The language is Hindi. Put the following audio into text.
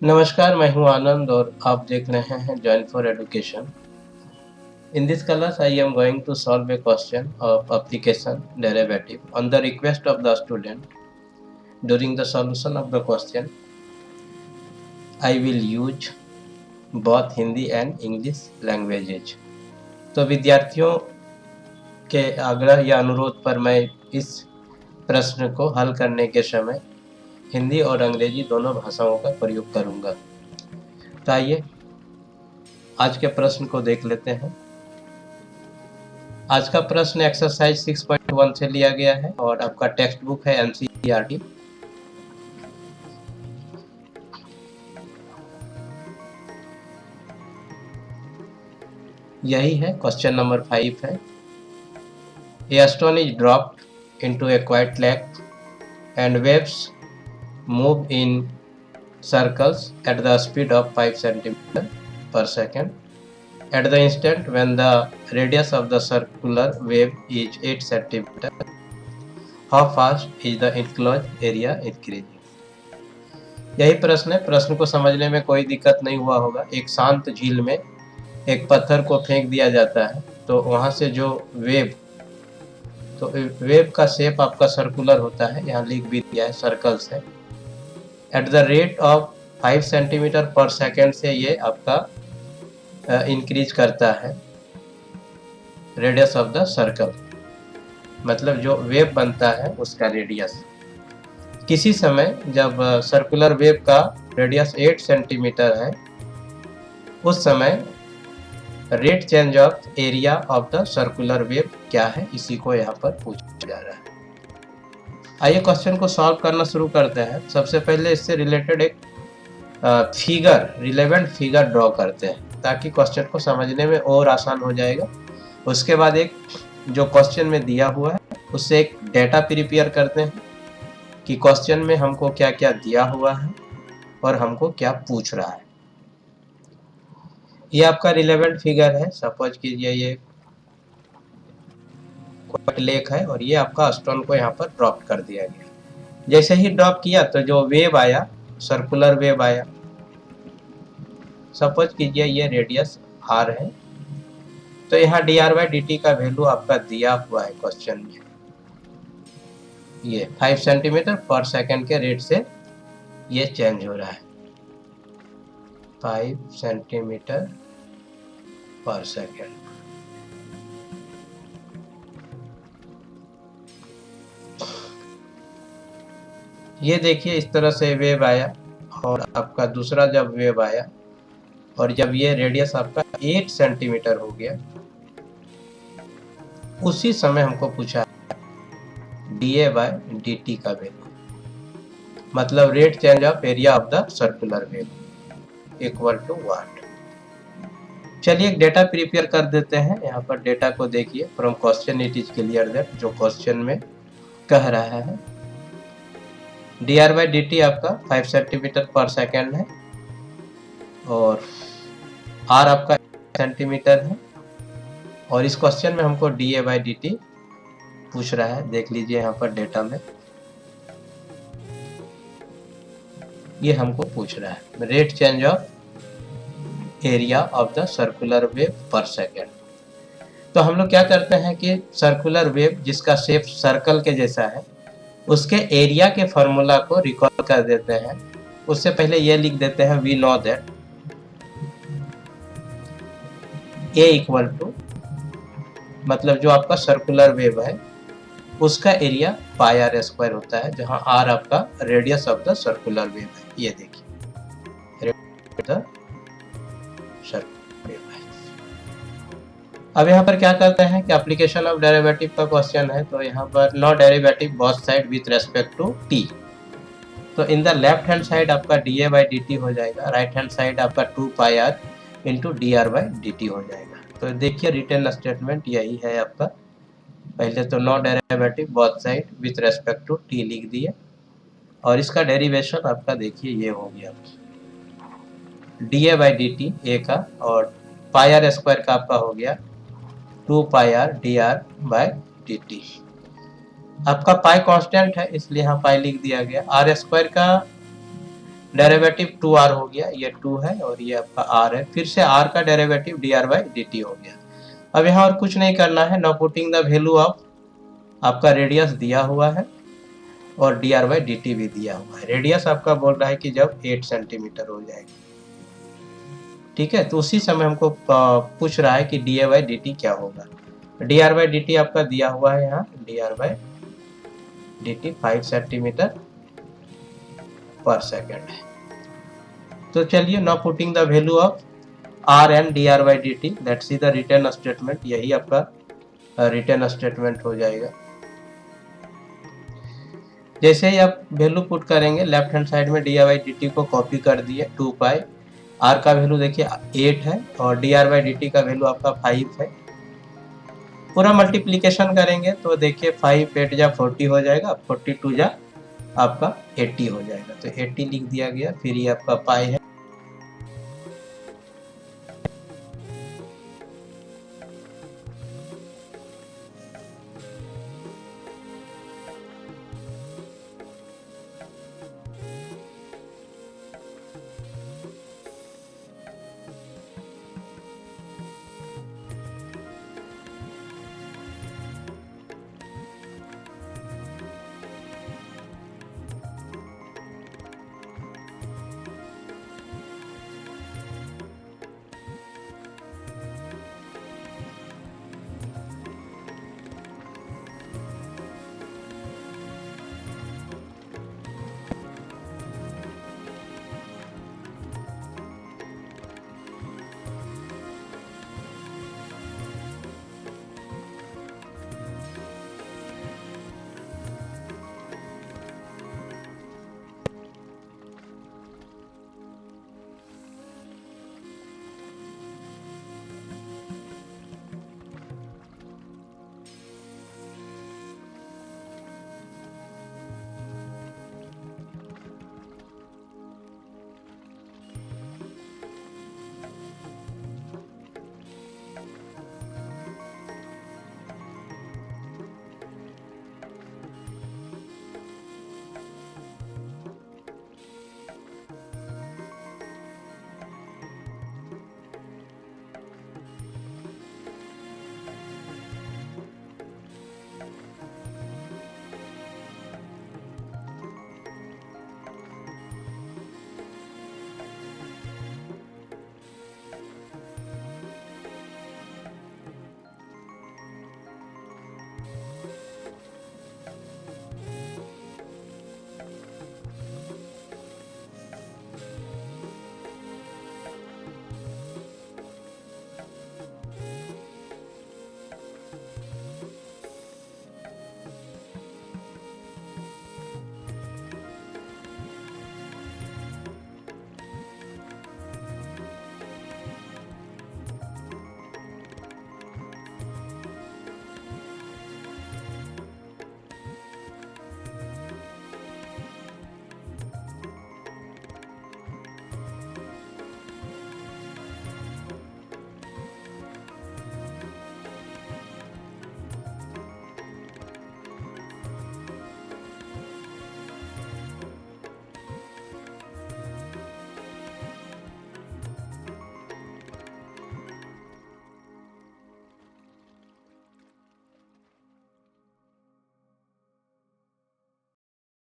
नमस्कार, मैं हूं आनंद और आप देख रहे हैं join for education. In this class, I am going to solve a question of application derivative on the request of the student. During the solution of the question, I will use both Hindi and English languages. तो विद्यार्थियों के आग्रह या अनुरोध पर मैं इस प्रश्न को हल करने के समय हिंदी और अंग्रेजी दोनों भाषाओं का प्रयोग करूंगा। तो आइए आज के प्रश्न को देख लेते हैं। आज का प्रश्न एक्सरसाइज 6.1 से लिया गया है और आपका टेक्स्ट बुक है एनसीईआरटी। यही है, क्वेश्चन नंबर 5 है। A stone is dropped into a quiet lake and waves move in circles at the speed of 5 cm per second. At the instant when the radius of the circular wave is 8 cm, how fast is the enclosed area increasing? यही प्रश्न है। प्रश्न को समझने में कोई दिक्कत नहीं हुआ होगा। एक शांत झील में एक पत्थर को फेंक दिया जाता है तो वहां से जो वेव का शेप आपका सर्कुलर होता है, यहाँ लिख भी दिया है सर्कल्स है। At the rate of 5 centimetre पर सेकेंड से ये आपका इंक्रीज करता है रेडियस ऑफ द सर्कल, मतलब जो वेव बनता है उसका रेडियस। किसी समय जब सर्कुलर वेव का रेडियस 8 सेंटीमीटर है, उस समय rate change of area of the circular wave क्या है, इसी को यहाँ पर पूछा जा रहा है। आइए क्वेश्चन को सॉल्व करना शुरू करते हैं। सबसे पहले इससे रिलेटेड एक रिलेवेंट फिगर ड्रॉ करते हैं ताकि क्वेश्चन को समझने में और आसान हो जाएगा। उसके बाद एक जो क्वेश्चन में दिया हुआ है उससे एक डेटा प्रिपेयर करते हैं कि क्वेश्चन में हमको क्या क्या दिया हुआ है और हमको क्या पूछ रहा है। ये आपका रिलेवेंट फिगर है। सपोज कीजिए ये लेक है और ये आपका स्टोन को यहाँ पर ड्रॉप कर दिया गया। जैसे ही ड्रॉप किया तो जो वेव आया, सर्कुलर वेव आया। सपोज कीजिए ये रेडियस r है, तो यहाँ dr/dt का वैल्यू आपका दिया हुआ है क्वेश्चन में। ये 5 सेंटीमीटर पर सेकेंड के रेट से ये चेंज हो रहा है, 5 सेंटीमीटर पर सेकेंड। ये देखिए इस तरह से वेव आया और आपका दूसरा जब वेव आया और जब ये रेडियस आपका 8 सेंटीमीटर हो गया, उसी समय हमको पूछा dA/dt का वैल्यू, मतलब rate change of area of the circular wave equal to what. चलिए एक डेटा प्रिपेयर कर देते हैं। यहाँ पर डेटा को देखिए। From question it is clear that, जो क्वेश्चन में कह रहा है dr/dt आपका 5 सेंटीमीटर पर सेकेंड है और r आपका सेंटीमीटर है और इस क्वेश्चन में हमको dA/dt पूछ रहा है। देख लीजिए यहाँ पर डेटा में ये हमको पूछ रहा है rate change of area of the circular wave पर सेकेंड। तो हम लोग क्या करते हैं कि सर्कुलर वेव जिसका शेप सर्कल के जैसा है उसके एरिया के फॉर्मूला को रिकॉल कर देते हैं। उससे पहले ये लिख देते हैं we know that A equal to, मतलब जो आपका सर्कुलर वेव है उसका एरिया पाई r स्क्वायर होता है, जहां r आपका radius of the circular wave है। ये देखिए अब यहाँ पर क्या करते हैं कि एप्लीकेशन ऑफ डेरिवेटिव का क्वेश्चन है, तो यहाँ पर no derivative both side with respect to t। तो in the left hand side आपका dA/dt हो जाएगा, राइट हैंड साइड आपका 2πr इंटू dr/dt हो जाएगा। तो देखिए रिटर्न स्टेटमेंट यही है आपका। पहले तो no derivative both side with respect to t लिख दिए और इसका डेरिवेशन आपका देखिए ये हो गया dA/dt a का और पाई r स्क्वायर का आपका हो गया 2πr dr/dt। आपका पाई कांस्टेंट है इसलिए यहाँ पाई लिख दिया गया। r स्क्वायर का डेरिवेटिव 2r हो गया, ये 2 है और ये आपका r है, फिर से r का डेरिवेटिव dr बाई dt हो गया। अब यहाँ और कुछ नहीं करना है, now putting the value of आपका रेडियस दिया हुआ है और dr बाई dt भी दिया हुआ है। रेडियस आपका बोल रहा है कि जब 8 सेंटीमीटर हो जाएगा, ठीक है, तो उसी समय हमको पूछ रहा है कि dA बाई dt क्या होगा। dr बाई dt आपका दिया हुआ है यहाँ, dr बाई dt 5 सेंटीमीटर पर सेकेंड है। तो चलिए, now putting the value of r and dr by dt, let's see the return statement, यही आपका रिटर्न स्टेटमेंट हो जाएगा। जैसे ही आप वैल्यू पुट करेंगे, लेफ्ट हैंड साइड में dr बाई dt को कॉपी कर दिए, 2 पाई, r का वैल्यू देखिए 8 है और dr बाई dt का वैल्यू आपका 5 है। पूरा मल्टीप्लीकेशन करेंगे तो देखिए 5 8 जा 40 हो जाएगा, 42 जा आपका 80 हो जाएगा, तो 80 लिख दिया गया। फिर ये आपका पाई है